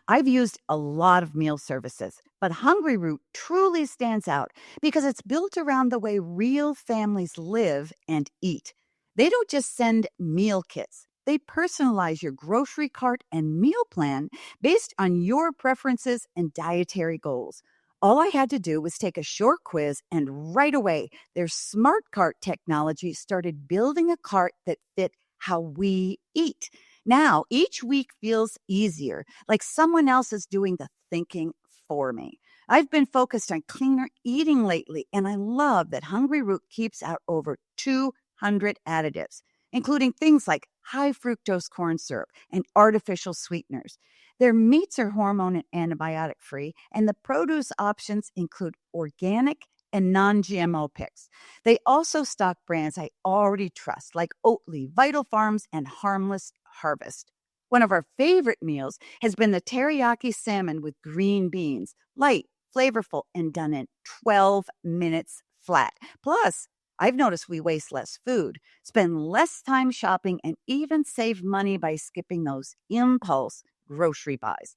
I've used a lot of meal services, but Hungry Root truly stands out because it's built around the way real families live and eat. They don't just send meal kits. They personalize your grocery cart and meal plan based on your preferences and dietary goals. All I had to do was take a short quiz, and right away, their smart cart technology started building a cart that fit how we eat. Now, each week feels easier, like someone else is doing the thinking for me. I've been focused on cleaner eating lately, and I love that Hungry Root keeps out over 200 additives, including things like high fructose corn syrup and artificial sweeteners. Their meats are hormone and antibiotic free, and the produce options include organic and non GMO picks. They also stock brands I already trust, like Oatly, Vital Farms, and Harmless Harvest. One of our favorite meals has been the teriyaki salmon with green beans, light, flavorful, and done in 12 minutes flat. Plus, I've noticed we waste less food, spend less time shopping, and even save money by skipping those impulse grocery buys.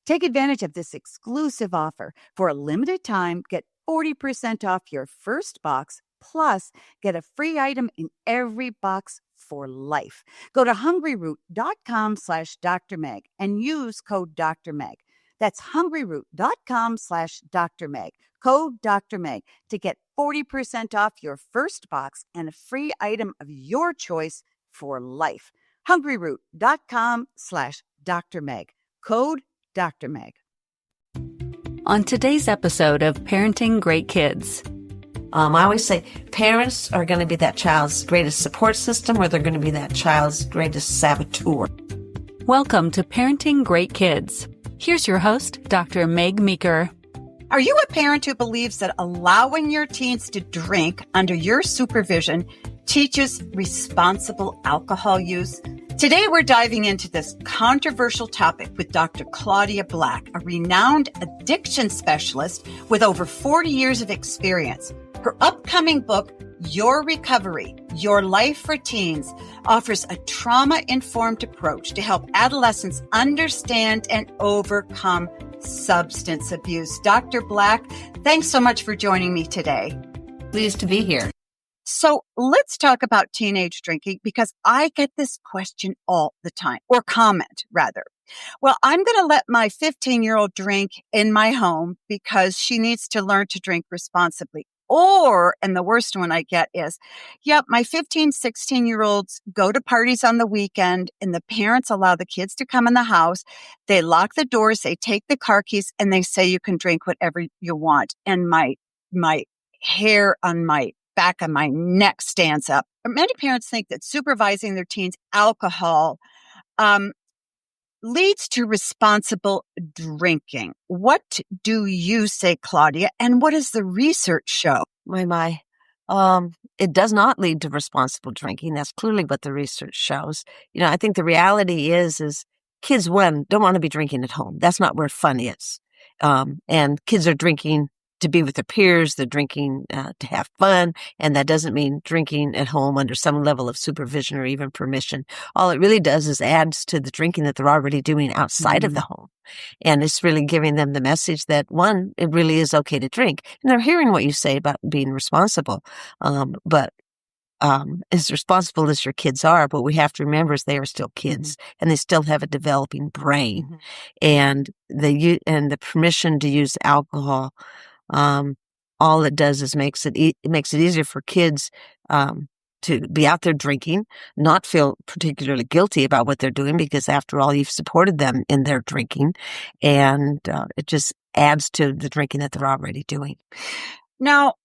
Take advantage of this exclusive offer. For a limited time, get 40% off your first box, plus get a free item in every box for life. Go to hungryroot.com/Dr. Meg and use code Dr. Meg. That's hungryroot.com/Dr. Meg. Code Dr. Meg to get 40% off your first box and a free item of your choice for life. hungryroot.com/Dr. Meg. Code Dr. Meg. On today's episode of Parenting Great Kids. I always say parents are going to be that child's greatest support system, or they're going to be that child's greatest saboteur. Welcome to Parenting Great Kids. Here's your host, Dr. Meg Meeker. Are you a parent who believes that allowing your teens to drink under your supervision teaches responsible alcohol use? Today, we're diving into this controversial topic with Dr. Claudia Black, a renowned addiction specialist with over 40 years of experience. Her upcoming book, Your Recovery, Your Life for Teens, offers a trauma-informed approach to help adolescents understand and overcome substance abuse. Dr. Black, thanks so much for joining me today. Pleased to be here. So let's talk about teenage drinking, because I get this question all the time, or comment rather. Well, I'm going to let my 15-year-old drink in my home because she needs to learn to drink responsibly. Or, and the worst one I get is, yep, my 15, 16-year-olds go to parties on the weekend and the parents allow the kids to come in the house. They lock the doors, they take the car keys, and they say you can drink whatever you want. And my hair on my back of my neck stands up. Many parents think that supervising their teens' alcohol leads to responsible drinking. What do you say, Claudia? And what does the research show? My. It does not lead to responsible drinking. That's clearly what the research shows. I think the reality is kids, don't want to be drinking at home. That's not where fun is. And kids are drinking to be with their peers. They're drinking to have fun. And that doesn't mean drinking at home under some level of supervision or even permission. All it really does is adds to the drinking that they're already doing outside of the home. And it's really giving them the message that, one, it really is okay to drink. And they're hearing what you say about being responsible. But as responsible as your kids are, what we have to remember is they are still kids and they still have a developing brain. And the permission to use alcohol, all it does is makes it easier for kids to be out there drinking, not feel particularly guilty about what they're doing, because after all, you've supported them in their drinking, and it just adds to the drinking that they're already doing. Now,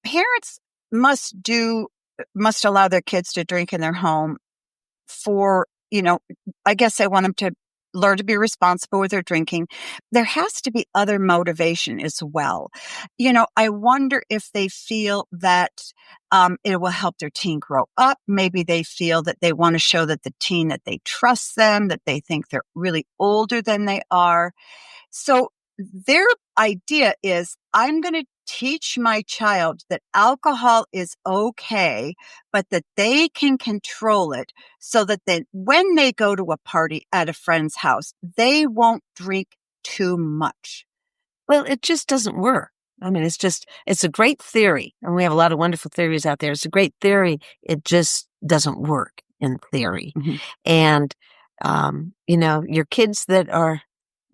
parents must allow their kids to drink in their home for, I guess they want them to learn to be responsible with their drinking. There has to be other motivation as well. I wonder if they feel that it will help their teen grow up. Maybe they feel that they want to show that the teen, that they trust them, that they think they're really older than they are. So their idea is, I'm going to teach my child that alcohol is okay, but that they can control it so that when they go to a party at a friend's house, they won't drink too much? Well, it just doesn't work. I mean, it's a great theory, and we have a lot of wonderful theories out there. It's a great theory. It just doesn't work in theory. Mm-hmm. And, your kids that are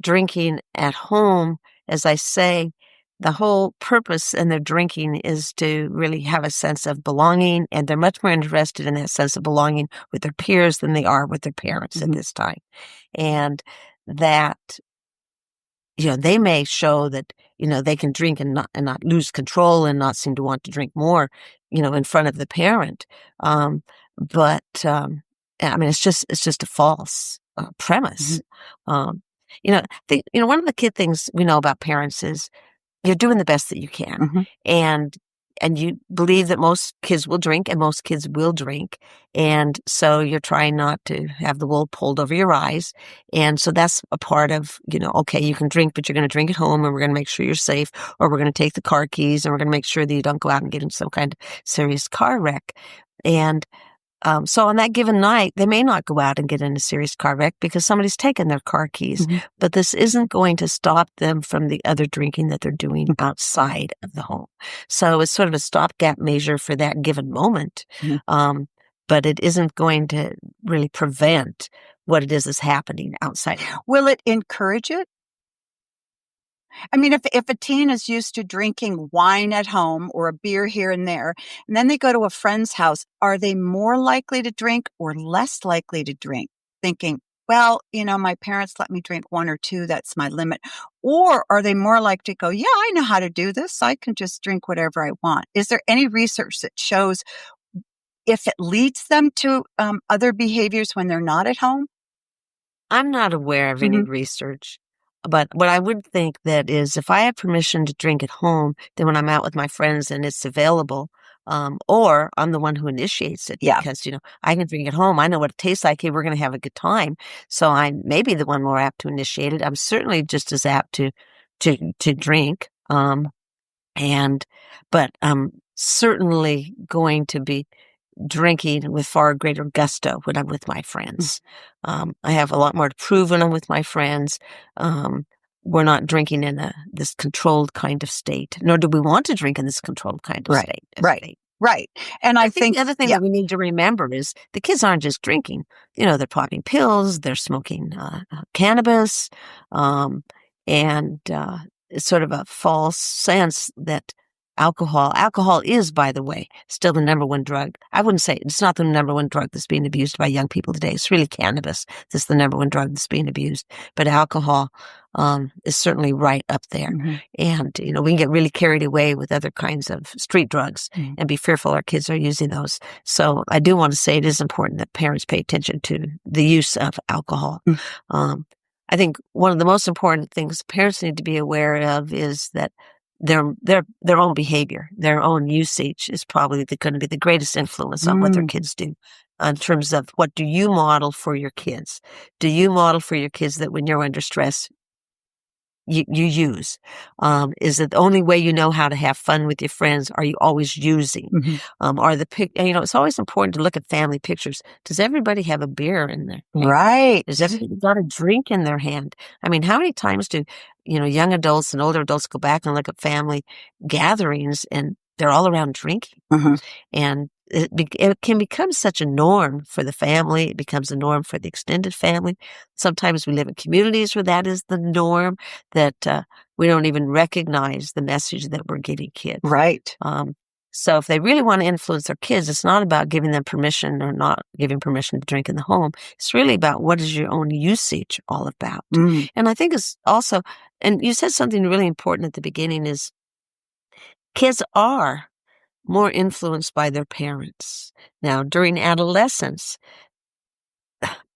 drinking at home, as I say, the whole purpose in their drinking is to really have a sense of belonging, and they're much more interested in that sense of belonging with their peers than they are with their parents at this time. And that, they may show that, they can drink and not lose control and not seem to want to drink more, in front of the parent. But I mean, it's just a false premise. Um, one of the key things we know about parents is you're doing the best that you can. And you believe that most kids will drink and most kids will drink. And so you're trying not to have the wool pulled over your eyes. And so that's a part of, okay, you can drink, but you're going to drink at home and we're going to make sure you're safe, or we're going to take the car keys and we're going to make sure that you don't go out and get in some kind of serious car wreck. And so on that given night, they may not go out and get in a serious car wreck because somebody's taken their car keys. But this isn't going to stop them from the other drinking that they're doing outside of the home. So it's sort of a stopgap measure for that given moment. But it isn't going to really prevent what it is happening outside. Will it encourage it? I mean, if a teen is used to drinking wine at home or a beer here and there, and then they go to a friend's house, are they more likely to drink or less likely to drink? Thinking, well, my parents let me drink one or two, that's my limit. Or are they more likely to go, yeah, I know how to do this. I can just drink whatever I want. Is there any research that shows if it leads them to other behaviors when they're not at home? I'm not aware of any research. But what I would think that is if I have permission to drink at home, then when I'm out with my friends and it's available, or I'm the one who initiates it because, I can drink at home. I know what it tastes like. Hey, we're going to have a good time. So I may be the one more apt to initiate it. I'm certainly just as apt to drink. But I'm certainly going to be drinking with far greater gusto when I'm with my friends. I have a lot more to prove when I'm with my friends. We're not drinking in this controlled kind of state, nor do we want to drink in this controlled kind of state. Right. And I think the other thing that we need to remember is the kids aren't just drinking. They're popping pills, they're smoking cannabis, and it's sort of a false sense that alcohol is, by the way, still the number one drug. I wouldn't say it's not the number one drug that's being abused by young people today. It's really cannabis that's the number one drug that's being abused. But alcohol is certainly right up there. And, we can get really carried away with other kinds of street drugs and be fearful our kids are using those. So I do want to say it is important that parents pay attention to the use of alcohol. I think one of the most important things parents need to be aware of is that their own behavior, their own usage is probably going to be the greatest influence on what their kids do in terms of what do you model for your kids? Do you model for your kids that when you're under stress, you use? Is it the only way you know how to have fun with your friends? Are you always using? It's always important to look at family pictures. Does everybody have a beer in there? Right. Does everybody got a drink in their hand? I mean, how many times do, young adults and older adults go back and look at family gatherings and they're all around drinking? And it can become such a norm for the family. It becomes a norm for the extended family. Sometimes we live in communities where that is the norm, that we don't even recognize the message that we're giving kids. Right. So if they really want to influence their kids, it's not about giving them permission or not giving permission to drink in the home. It's really about what is your own usage all about. And I think it's also, and you said something really important at the beginning, is kids are more influenced by their parents. Now, during adolescence,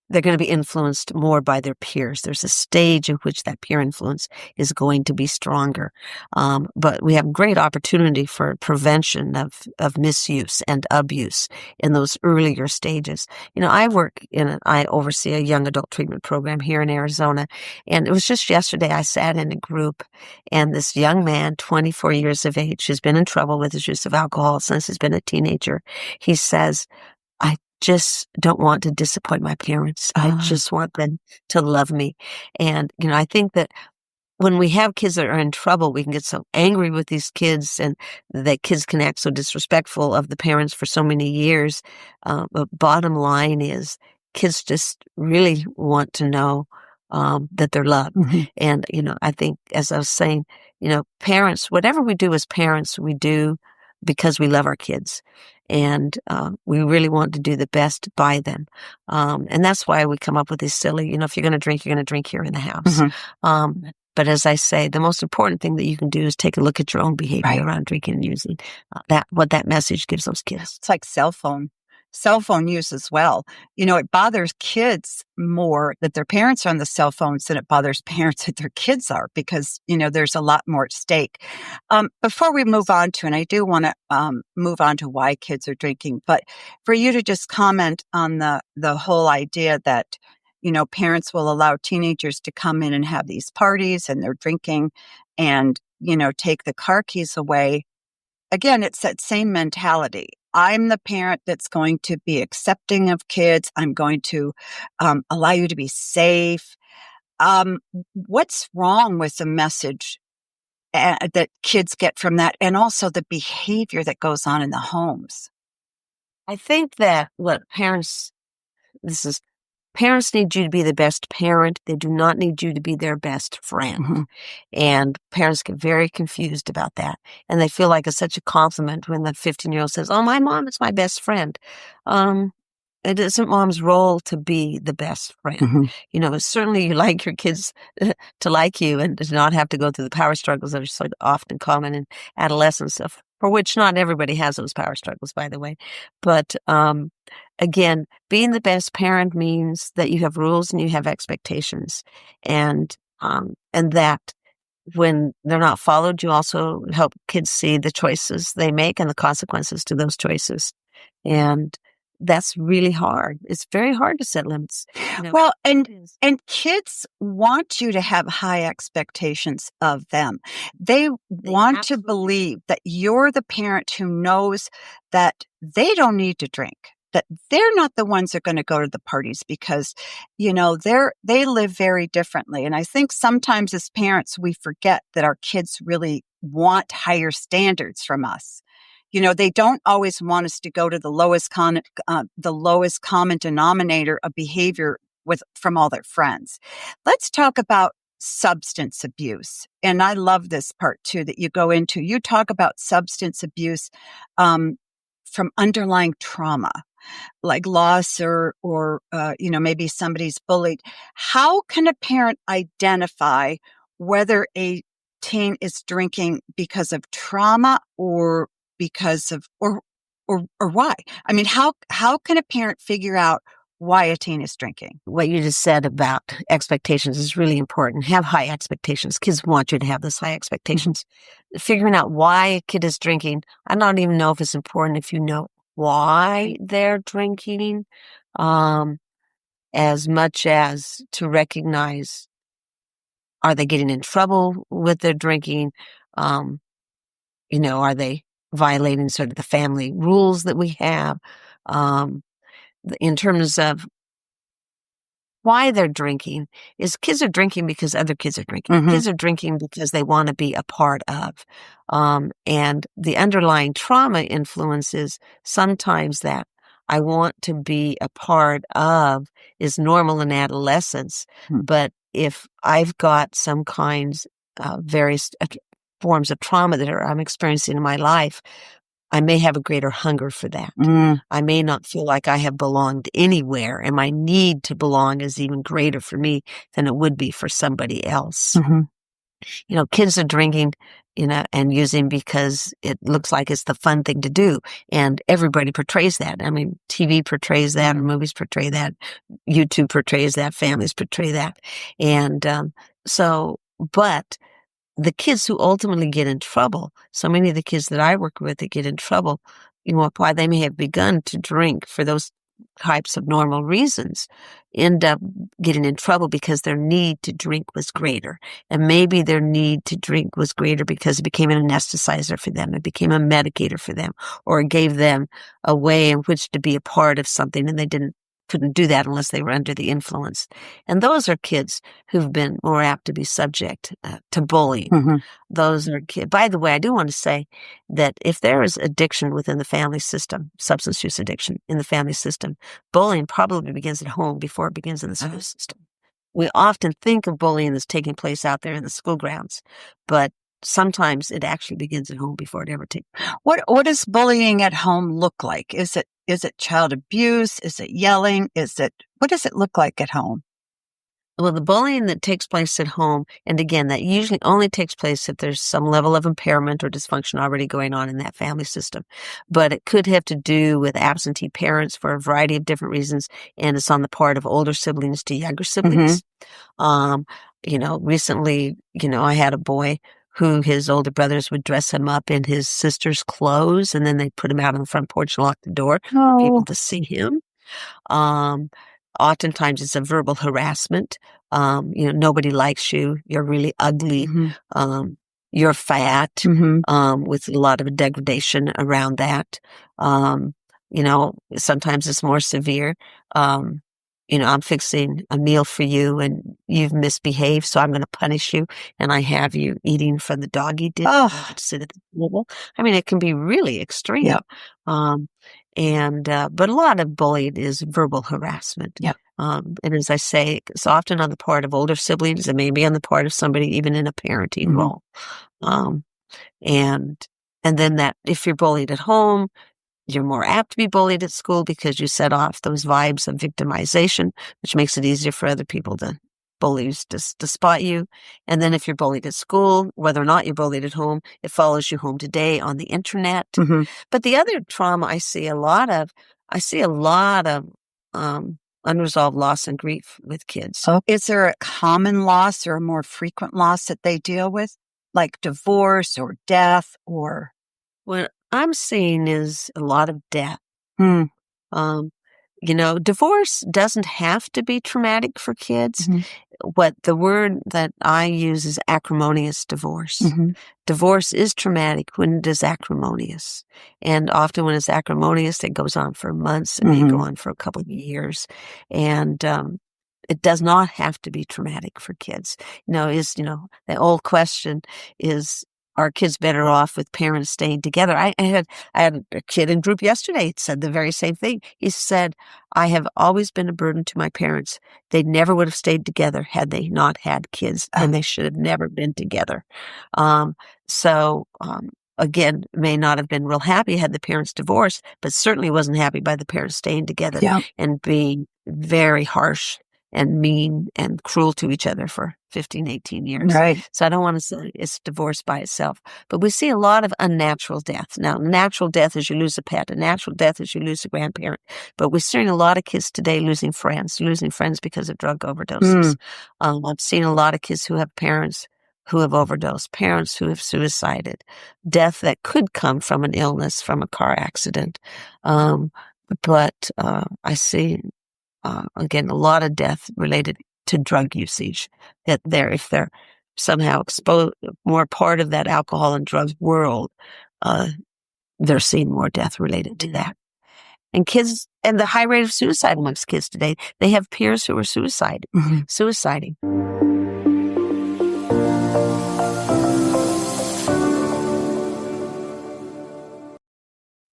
they're going to be influenced more by their peers. There's a stage in which that peer influence is going to be stronger. But we have great opportunity for prevention of misuse and abuse in those earlier stages. I oversee a young adult treatment program here in Arizona. And it was just yesterday I sat in a group, and this young man, 24 years of age, who's been in trouble with his use of alcohol since he's been a teenager, he says, I just don't want to disappoint my parents. I just want them to love me. And, I think that when we have kids that are in trouble, we can get so angry with these kids, and that kids can act so disrespectful of the parents for so many years. But bottom line is, kids just really want to know that they're loved. Mhm. And, I think, as I was saying, parents, whatever we do as parents, we do because we love our kids. And we really want to do the best by them. And that's why we come up with these silly, if you're going to drink, you're going to drink here in the house. Mhm. But as I say, the most important thing that you can do is take a look at your own behavior Right. around drinking and using. What that message gives those kids. It's like cell phone use as well. It bothers kids more that their parents are on the cell phones than it bothers parents that their kids are, because, there's a lot more at stake. Before we move on to, and I do want to move on to why kids are drinking, but for you to just comment on the whole idea that, parents will allow teenagers to come in and have these parties and they're drinking and, take the car keys away. Again, it's that same mentality. I'm the parent that's going to be accepting of kids. I'm going to allow you to be safe. What's wrong with the message that kids get from that, and also the behavior that goes on in the homes? I think that parents need you to be the best parent. They do not need you to be their best friend. Mhm. And parents get very confused about that. And they feel like it's such a compliment when the 15-year-old says, "Oh, my mom is my best friend." It isn't mom's role to be the best friend. Mhm. Certainly you like your kids to like you and to not have to go through the power struggles that are so often common in adolescence, for which not everybody has those power struggles, by the way. But again, being the best parent means that you have rules and you have expectations, and that when they're not followed, you also help kids see the choices they make and the consequences to those choices. And that's really hard. It's very hard to set limits. Well, It is. and kids want you to have high expectations of them. They want to absolutely believe that you're the parent who knows that they don't need to drink, that they're not the ones that are going to go to the parties because, they live very differently. And I think sometimes as parents, we forget that our kids really want higher standards from us. They don't always want us to go to the lowest common denominator of behavior from all their friends. Let's talk about substance abuse. And I love this part too that you go into. You talk about substance abuse from underlying trauma, like loss or maybe somebody's bullied. How can a parent identify whether a teen is drinking because of trauma or because of or why? I mean, how can a parent figure out why a teen is drinking? What you just said about expectations is really important. Have high expectations. Kids want you to have those high expectations. Figuring out why a kid is drinking, I don't even know if it's important if you know why they're drinking, as much as to recognize, are they getting in trouble with their drinking? Are they violating sort of the family rules that we have? In terms of why they're drinking, is kids are drinking because other kids are drinking. Mhm. Kids are drinking because they want to be a part of. And the underlying trauma influences sometimes that I want to be a part of is normal in adolescence. Hmm. But if I've got some kinds of various forms of trauma that I'm experiencing in my life, I may have a greater hunger for that. Mm. I may not feel like I have belonged anywhere, and my need to belong is even greater for me than it would be for somebody else. Mhm. Kids are drinking and using because it looks like it's the fun thing to do. And everybody portrays that. I mean, TV portrays that, or movies portray that, YouTube portrays that, families portray that. And but the kids who ultimately get in trouble, so many of the kids that I work with that get in trouble, why they may have begun to drink for those types of normal reasons, end up getting in trouble because their need to drink was greater. And maybe their need to drink was greater because it became an anesthetizer for them. It became a medicator for them, or it gave them a way in which to be a part of something, and they couldn't do that unless they were under the influence. And those are kids who've been more apt to be subject to bullying. Mm-hmm. Those are kids. By the way, I do want to say that if there is addiction within the family system, substance use addiction in the family system, bullying probably begins at home before it begins in the school system. We often think of bullying as taking place out there in the school grounds, but sometimes it actually begins at home before it ever takes. What does bullying at home look like? Is it child abuse? Is it yelling? What does it look like at home? Well, the bullying that takes place at home, and again, that usually only takes place if there's some level of impairment or dysfunction already going on in that family system. But it could have to do with absentee parents for a variety of different reasons, and it's on the part of older siblings to younger siblings. Recently, I had a boy who his older brothers would dress him up in his sister's clothes, and then they'd put him out on the front porch and lock the door for people to see him. Oftentimes it's a verbal harassment. Nobody likes you. You're really ugly. You're fat, with a lot of degradation around that. Sometimes it's more severe. I'm fixing a meal for you and you've misbehaved, so I'm going to punish you. And I have you eating from the doggy dish. To sit at the table. I mean, it can be really extreme. Yep. But a lot of bullying is verbal harassment. Yep. And as I say, it's often on the part of older siblings. It may be on the part of somebody even in a parenting role. And then that if you're bullied at home, you're more apt to be bullied at school because you set off those vibes of victimization, which makes it easier for other people bullies to spot you. And then if you're bullied at school, whether or not you're bullied at home, it follows you home today on the internet. But the other trauma I see a lot of unresolved loss and grief with kids. Is there a common loss or a more frequent loss that they deal with, like divorce or death or? What I'm seeing is a lot of death. Divorce doesn't have to be traumatic for kids. What the word that I use is acrimonious divorce. Divorce is traumatic when it is acrimonious. And often when it's acrimonious, it goes on for months and may go on for a couple of years. And it does not have to be traumatic for kids. The old question is, are kids better off with parents staying together? I had a kid in group yesterday said the very same thing. He said, I have always been a burden to my parents. They never would have stayed together had they not had kids, and they should have never been together. Again, may not have been real happy had the parents divorced, but certainly wasn't happy by the parents staying together and being very harsh and mean and cruel to each other for 15, 18 years. Right. So I don't want to say it's divorce by itself, but we see a lot of unnatural death. Now, natural death is you lose a pet. A natural death is you lose a grandparent. But we're seeing a lot of kids today losing friends because of drug overdoses. I've seen a lot of kids who have parents who have overdosed, parents who have suicided, death that could come from an illness, from a car accident. But I see again, a lot of death related to drug usage, if they're somehow exposed, more part of that alcohol and drug world, they're seeing more death related to that. And kids, and the high rate of suicide amongst kids today, they have peers who are suiciding.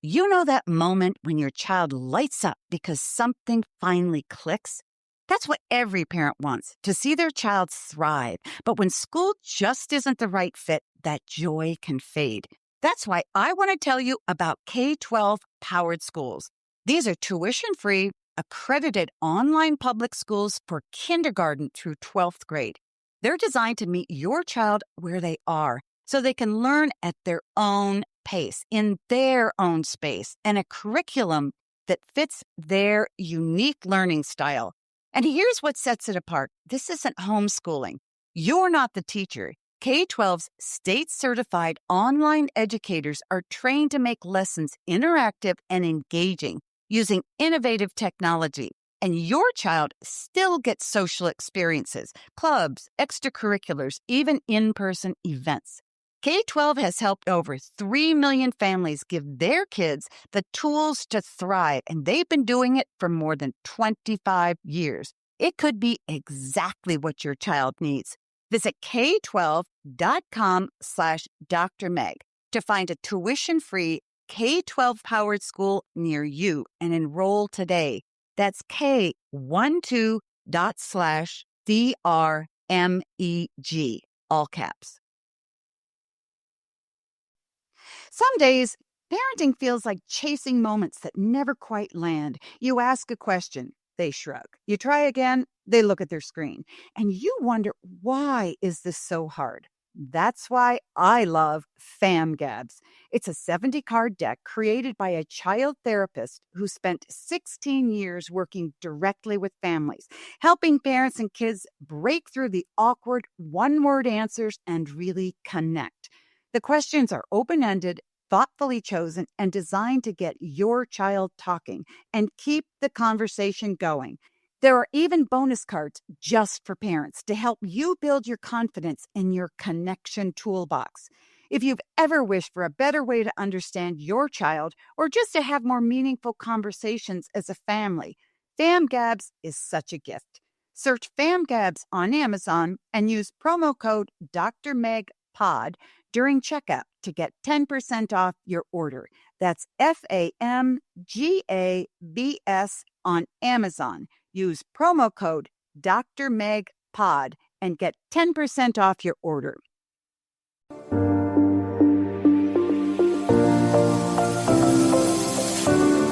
You know that moment when your child lights up because something finally clicks? That's what every parent wants, to see their child thrive. But when school just isn't the right fit, that joy can fade. That's why I want to tell you about K-12 powered schools. These are tuition-free, accredited online public schools for kindergarten through 12th grade. They're designed to meet your child where they are, so they can learn at their own pace, in their own space, and a curriculum that fits their unique learning style. And here's what sets it apart. This isn't homeschooling. You're not the teacher. K-12's state-certified online educators are trained to make lessons interactive and engaging using innovative technology. And your child still gets social experiences, clubs, extracurriculars, even in-person events. K-12 has helped over 3 million families give their kids the tools to thrive, and they've been doing it for more than 25 years. It could be exactly what your child needs. Visit k12.com/Dr. Meg to find a tuition-free K-12 powered school near you and enroll today. That's k12./DRMEG, all caps. Some days, parenting feels like chasing moments that never quite land. You ask a question, they shrug. You try again, they look at their screen. And you wonder, why is this so hard? That's why I love FamGabs. It's a 70-card deck created by a child therapist who spent 16 years working directly with families, helping parents and kids break through the awkward one-word answers and really connect. The questions are open-ended, thoughtfully chosen, and designed to get your child talking and keep the conversation going. There are even bonus cards just for parents to help you build your confidence in your connection toolbox. If you've ever wished for a better way to understand your child or just to have more meaningful conversations as a family, FamGabs is such a gift. Search FamGabs on Amazon and use promo code DrMegPod during checkout to get 10% off your order. That's FamGabs on Amazon. Use promo code DrMegPod and get 10% off your order.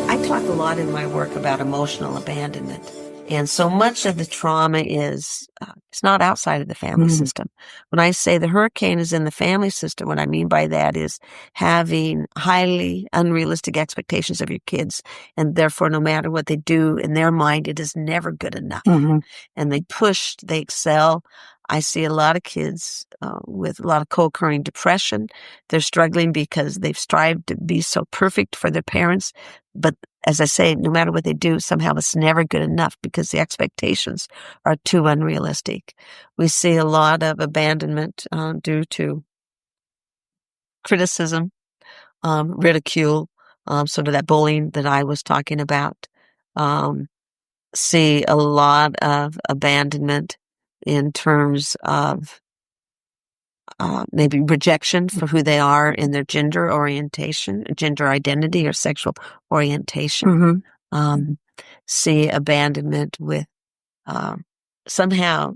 I talk a lot in my work about emotional abandonment. And so much of the trauma is, it's not outside of the family system. When I say the hurricane is in the family system, what I mean by that is having highly unrealistic expectations of your kids. And therefore, no matter what they do in their mind, it is never good enough. And they push, they excel. I see a lot of kids with a lot of co-occurring depression. They're struggling because they've strived to be so perfect for their parents. But as I say, no matter what they do, somehow it's never good enough because the expectations are too unrealistic. We see a lot of abandonment due to criticism, ridicule, sort of that bullying that I was talking about. See a lot of abandonment in terms of maybe rejection for who they are in their gender orientation, gender identity, or sexual orientation. See abandonment with somehow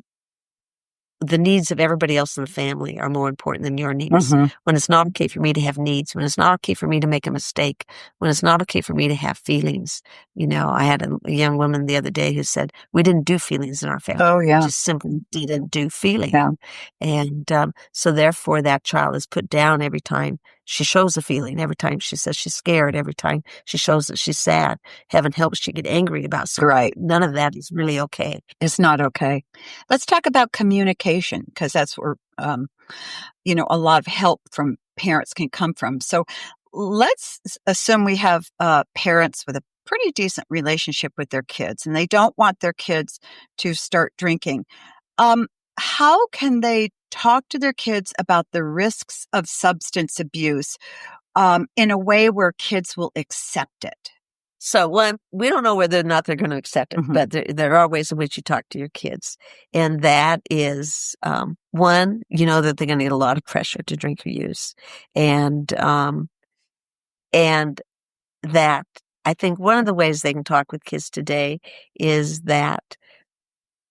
the needs of everybody else in the family are more important than your needs. When it's not okay for me to have needs, when it's not okay for me to make a mistake, when it's not okay for me to have feelings. You know, I had a young woman the other day who said, we didn't do feelings in our family. Oh, yeah. Just simply didn't do feelings. Yeah. And so therefore that child is put down every time she shows a feeling, every time she says she's scared, every time she shows that she's sad. Heaven helps she get angry about something. Right. None of that is really okay. It's not okay. Let's talk about communication, because that's where, a lot of help from parents can come from. So let's assume we have parents with a pretty decent relationship with their kids, and they don't want their kids to start drinking. How can they talk to their kids about the risks of substance abuse in a way where kids will accept it? So one, we don't know whether or not they're going to accept it, but there are ways in which you talk to your kids. And that is, one, you know that they're going to get a lot of pressure to drink or use. And that I think one of the ways they can talk with kids today is that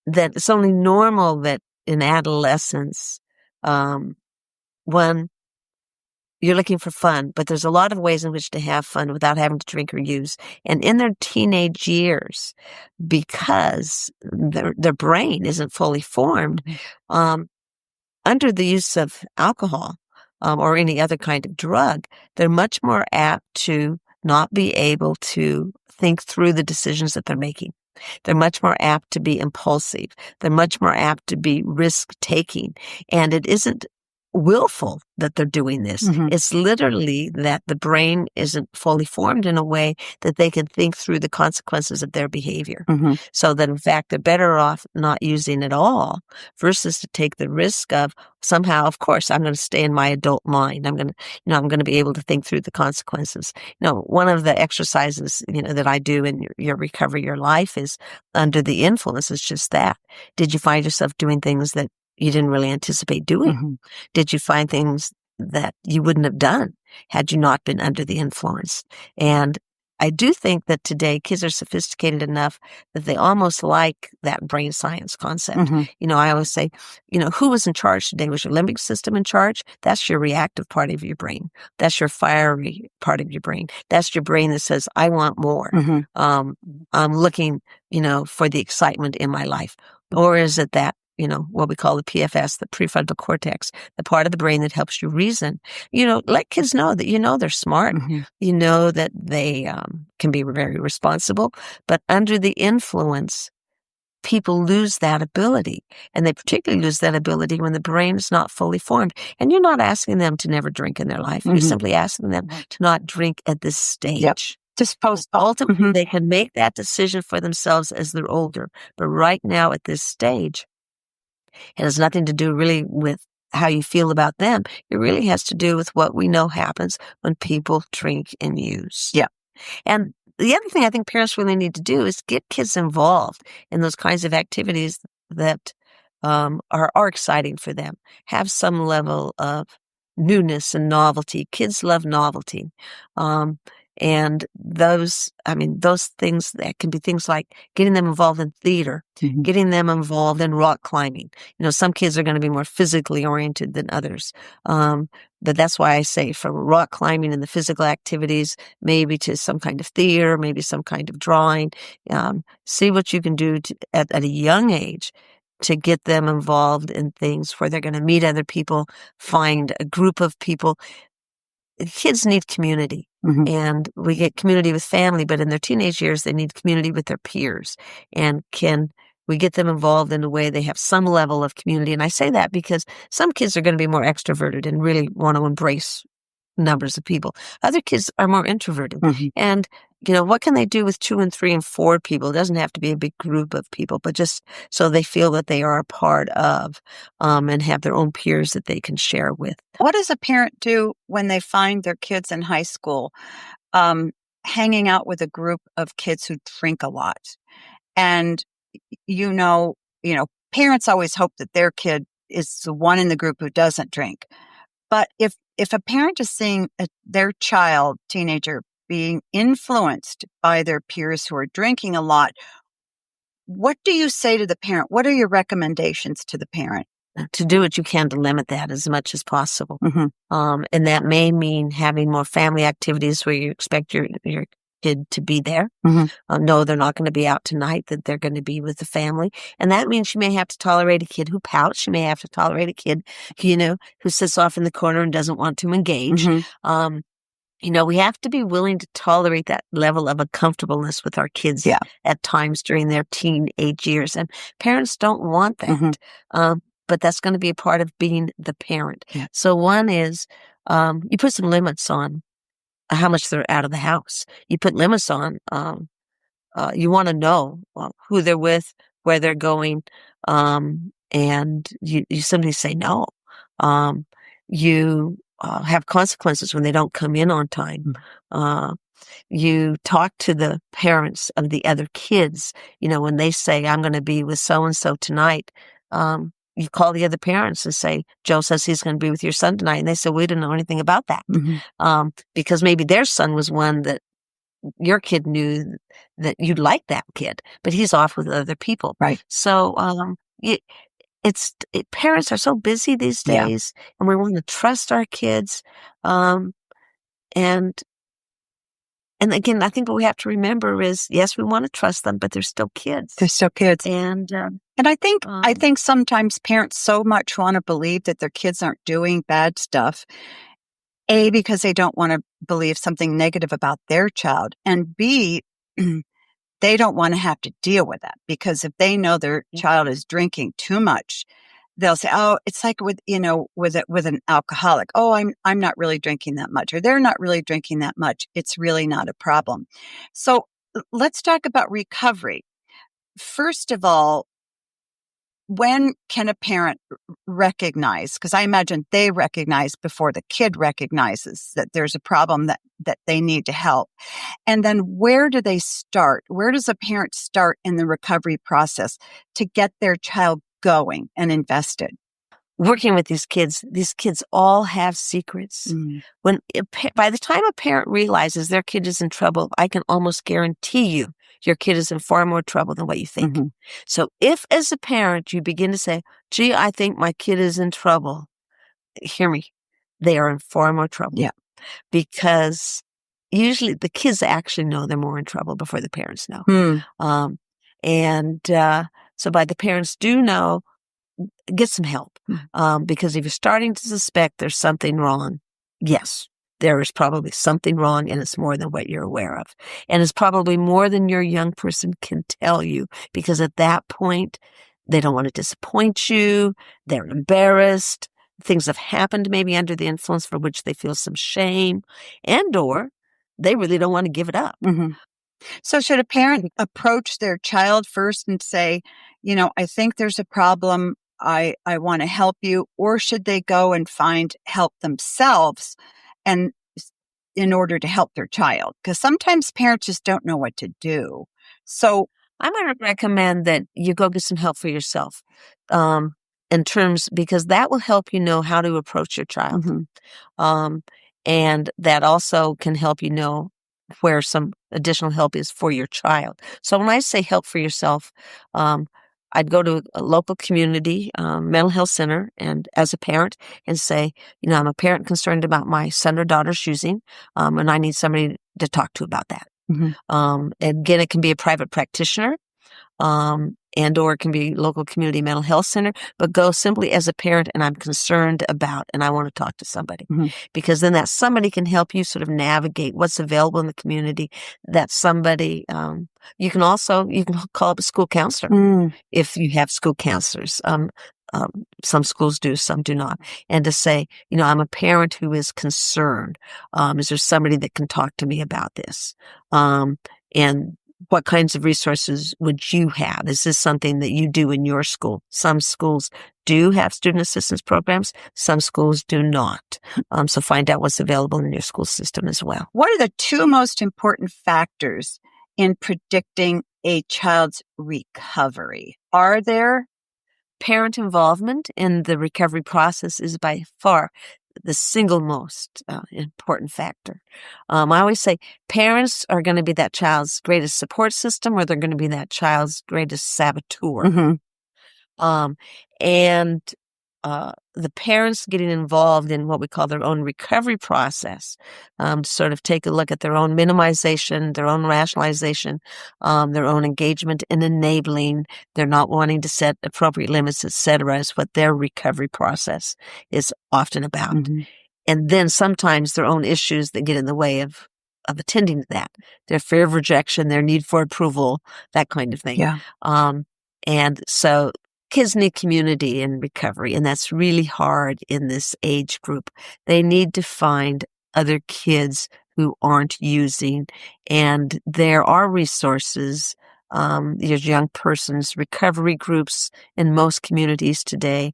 it's only normal that in adolescence, one, you're looking for fun, but there's a lot of ways in which to have fun without having to drink or use. And in their teenage years, because their brain isn't fully formed, under the use of alcohol, or any other kind of drug, they're much more apt to not be able to think through the decisions that they're making. They're much more apt to be impulsive. They're much more apt to be risk-taking. And it isn't willful that they're doing this. It's literally that the brain isn't fully formed in a way that they can think through the consequences of their behavior. So that in fact, they're better off not using it all versus to take the risk of somehow, of course, I'm going to stay in my adult mind. I'm going to, I'm going to be able to think through the consequences. One of the exercises, that I do in your recovery, your life is under the influence is just that. Did you find yourself doing things that you didn't really anticipate doing? Did you find things that you wouldn't have done had you not been under the influence? And I do think that today kids are sophisticated enough that they almost like that brain science concept. I always say, who was in charge today? Was your limbic system in charge? That's your reactive part of your brain. That's your fiery part of your brain. That's your brain that says, I want more. I'm looking, for the excitement in my life. Or is it that, what we call the PFS, the prefrontal cortex, the part of the brain that helps you reason? Let kids know that, they're smart. That they can be very responsible. But under the influence, people lose that ability. And they particularly lose that ability when the brain is not fully formed. And you're not asking them to never drink in their life. You're simply asking them to not drink at this stage. Just postpone. Ultimately, they can make that decision for themselves as they're older. But right now at this stage, it has nothing to do really with how you feel about them. It really has to do with what we know happens when people drink and use. And the other thing I think parents really need to do is get kids involved in those kinds of activities that are exciting for them. Have some level of newness and novelty. Kids love novelty. And those things that can be things like getting them involved in theater, getting them involved in rock climbing. Some kids are going to be more physically oriented than others. But that's why I say from rock climbing and the physical activities, maybe to some kind of theater, maybe some kind of drawing. See what you can do at a young age to get them involved in things where they're going to meet other people, find a group of people. Kids need community. And we get community with family, but in their teenage years, they need community with their peers. And can we get them involved in a way they have some level of community? And I say that because some kids are going to be more extroverted and really want to embrace numbers of people. Other kids are more introverted. And, what can they do with 2 and 3 and 4 people? It doesn't have to be a big group of people, but just so they feel that they are a part of and have their own peers that they can share with. What does a parent do when they find their kids in high school hanging out with a group of kids who drink a lot? And, parents always hope that their kid is the one in the group who doesn't drink. But if a parent is seeing their child, teenager, being influenced by their peers who are drinking a lot, what do you say to the parent? What are your recommendations to the parent? To do what you can to limit that as much as possible. And that may mean having more family activities where you expect your kid to be there. No, they're not going to be out tonight, that they're going to be with the family. And that means you may have to tolerate a kid who pouts. You may have to tolerate a kid, who sits off in the corner and doesn't want to engage. We have to be willing to tolerate that level of uncomfortableness with our kids at times during their teenage years. And parents don't want that. But that's going to be a part of being the parent. So one is you put some limits on how much they're out of the house. You put limits on, you want to know who they're with, where they're going, and you simply say no. You have consequences when they don't come in on time. You talk to the parents of the other kids, when they say, I'm going to be with so-and-so tonight. You call the other parents and say, Joe says he's going to be with your son tonight. And they say, we didn't know anything about that. Because maybe their son was one that your kid knew that you'd like that kid, but he's off with other people. Right. So, parents are so busy these days, and we want to trust our kids. And And again, I think what we have to remember is, yes, we want to trust them, but they're still kids. They're still kids. And I think sometimes parents so much want to believe that their kids aren't doing bad stuff. A, because they don't want to believe something negative about their child. And B, they don't want to have to deal with that, because if they know their child is drinking too much, they'll say, "Oh, it's like with an alcoholic. Oh, I'm not really drinking that much, or they're not really drinking that much. It's really not a problem." So let's talk about recovery. First of all, when can a parent recognize? Because I imagine they recognize before the kid recognizes that there's a problem that they need to help. And then where do they start? Where does a parent start in the recovery process to get their child going and invested? Working with these kids all have secrets. By the time a parent realizes their kid is in trouble, I can almost guarantee you your kid is in far more trouble than what you think. So if, as a parent, you begin to say, "Gee, I think my kid is in trouble," hear me, they are in far more trouble. Yeah. Because usually the kids actually know they're more in trouble before the parents know. So by the parents do know, get some help. Because if you're starting to suspect there's something wrong, yes, there is probably something wrong, and it's more than what you're aware of. And it's probably more than your young person can tell you, because at that point, they don't want to disappoint you. They're embarrassed. Things have happened maybe under the influence for which they feel some shame, or they really don't want to give it up. So should a parent approach their child first and say, "I think there's a problem. I want to help you," or should they go and find help themselves and in order to help their child? Because sometimes parents just don't know what to do. So I'm going to recommend that you go get some help for yourself, because that will help you know how to approach your child. And that also can help you know where some additional help is for your child. So when I say help for yourself, I'd go to a local community mental health center, and as a parent, and say, I'm a parent concerned about my son or daughter's using, and I need somebody to talk to about that. And again, it can be a private practitioner, or it can be local community mental health center, but go simply as a parent, and I'm concerned about, and I want to talk to somebody, because then that somebody can help you sort of navigate what's available in the community. That somebody, you can call up a school counselor if you have school counselors. Some schools do, some do not. And to say, I'm a parent who is concerned. Is there somebody that can talk to me about this? And what kinds of resources would you have? Is this something that you do in your school? Some schools do have student assistance programs. Some schools do not. So find out what's available in your school system as well. What are the two most important factors in predicting a child's recovery? Are there? Parent involvement in the recovery process is by far the single most important factor. I always say parents are going to be that child's greatest support system, or they're going to be that child's greatest saboteur. The parents getting involved in what we call their own recovery process, to sort of take a look at their own minimization, their own rationalization, their own engagement in enabling, they're not wanting to set appropriate limits, etc., is what their recovery process is often about. And then sometimes their own issues that get in the way of attending to that, their fear of rejection, their need for approval, that kind of thing. Yeah. And so kids need community in recovery, and that's really hard in this age group. They need to find other kids who aren't using, and there are resources. There's young persons recovery groups in most communities today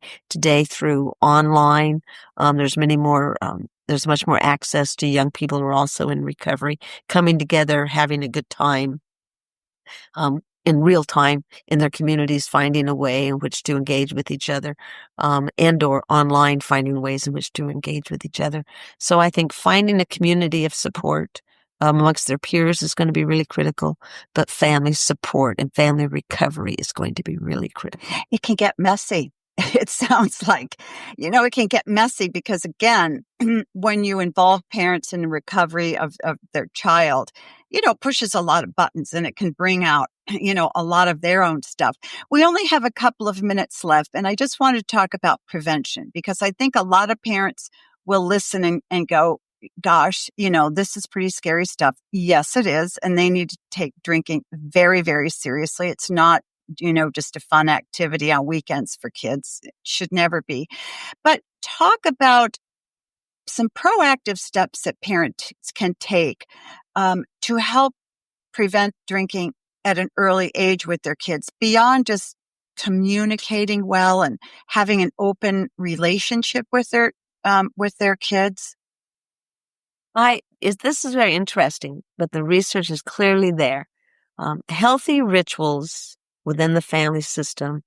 through online. There's much more access to young people who are also in recovery, coming together, having a good time. In real time in their communities, finding a way in which to engage with each other, or online, finding ways in which to engage with each other. So I think finding a community of support amongst their peers is going to be really critical, but family support and family recovery is going to be really critical. It can get messy. it sounds like, it can get messy because, again, when you involve parents in the recovery of their child, pushes a lot of buttons and it can bring out, a lot of their own stuff. We only have a couple of minutes left, and I just want to talk about prevention because I think a lot of parents will listen and go, gosh, this is pretty scary stuff. Yes, it is. And they need to take drinking very, very seriously. It's not, just a fun activity on weekends for kids. It should never be. But talk about some proactive steps that parents can take to help prevent drinking at an early age with their kids beyond just communicating well and having an open relationship with their kids. This is very interesting, but the research is clearly there. Healthy rituals within the family system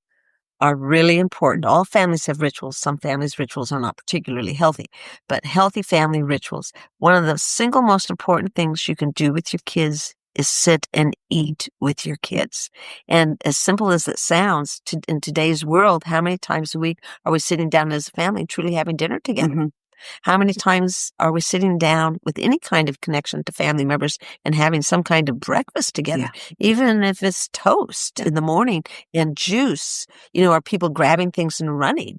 are really important. All families have rituals. Some families' rituals are not particularly healthy, but healthy family rituals. One of the single most important things you can do with your kids is sit and eat with your kids. And as simple as it sounds, in today's world, how many times a week are we sitting down as a family truly having dinner together? Mm-hmm. How many times are we sitting down with any kind of connection to family members and having some kind of breakfast together? Yeah. Even if it's toast in the morning and juice, are people grabbing things and running?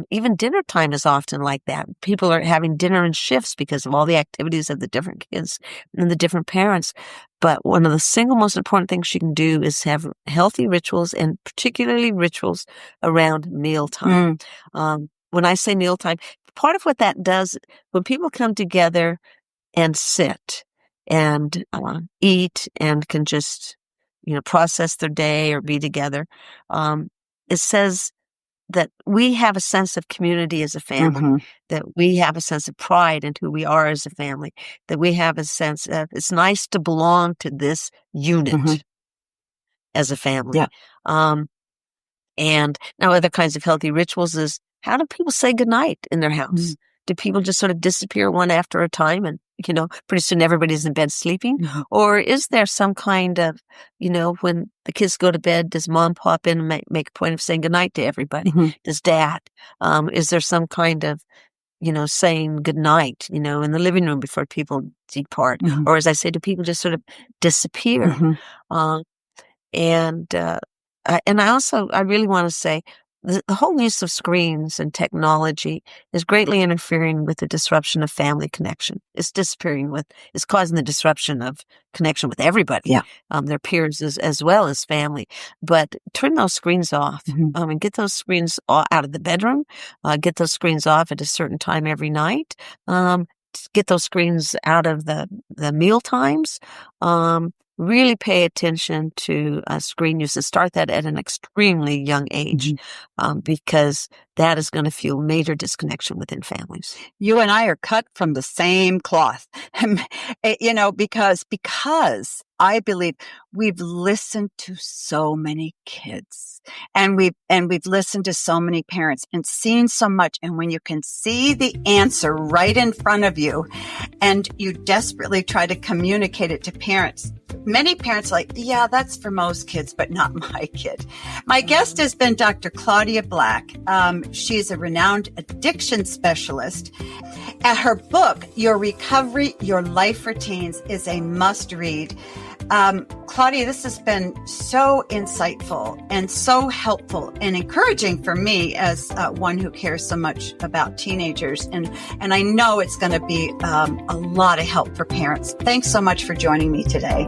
Even dinner time is often like that. People are having dinner in shifts because of all the activities of the different kids and the different parents. But one of the single most important things you can do is have healthy rituals, and particularly rituals around mealtime. When I say mealtime, part of what that does, when people come together and sit and eat and can just, process their day or be together, it says that we have a sense of community as a family, that we have a sense of pride in who we are as a family, that we have a sense of it's nice to belong to this unit as a family. Yeah. And now other kinds of healthy rituals is, how do people say goodnight in their house? Do people just sort of disappear one after a time and, pretty soon everybody's in bed sleeping? Or is there some kind of, when the kids go to bed, does mom pop in and make a point of saying goodnight to everybody? Does dad? Is there some kind of, saying goodnight, in the living room before people depart? Or as I say, do people just sort of disappear? And I really want to say the whole use of screens and technology is greatly interfering with the disruption of family connection. It's causing the disruption of connection with everybody, their peers as well as family. But turn those screens off, and get those screens out of the bedroom, get those screens off at a certain time every night, get those screens out of the meal times, really pay attention to screen use and start that at an extremely young age, because that is going to fuel major disconnection within families. You and I are cut from the same cloth, because I believe we've listened to so many kids and we've listened to so many parents and seen so much. And when you can see the answer right in front of you and you desperately try to communicate it to parents, many parents are like, yeah, that's for most kids, but not my kid. My guest has been Dr. Claudia Black. She's a renowned addiction specialist. Her book, Your Recovery, Your Life Routines, is a must read. Claudia, this has been so insightful and so helpful and encouraging for me as one who cares so much about teenagers. And I know it's going to be a lot of help for parents. Thanks so much for joining me today.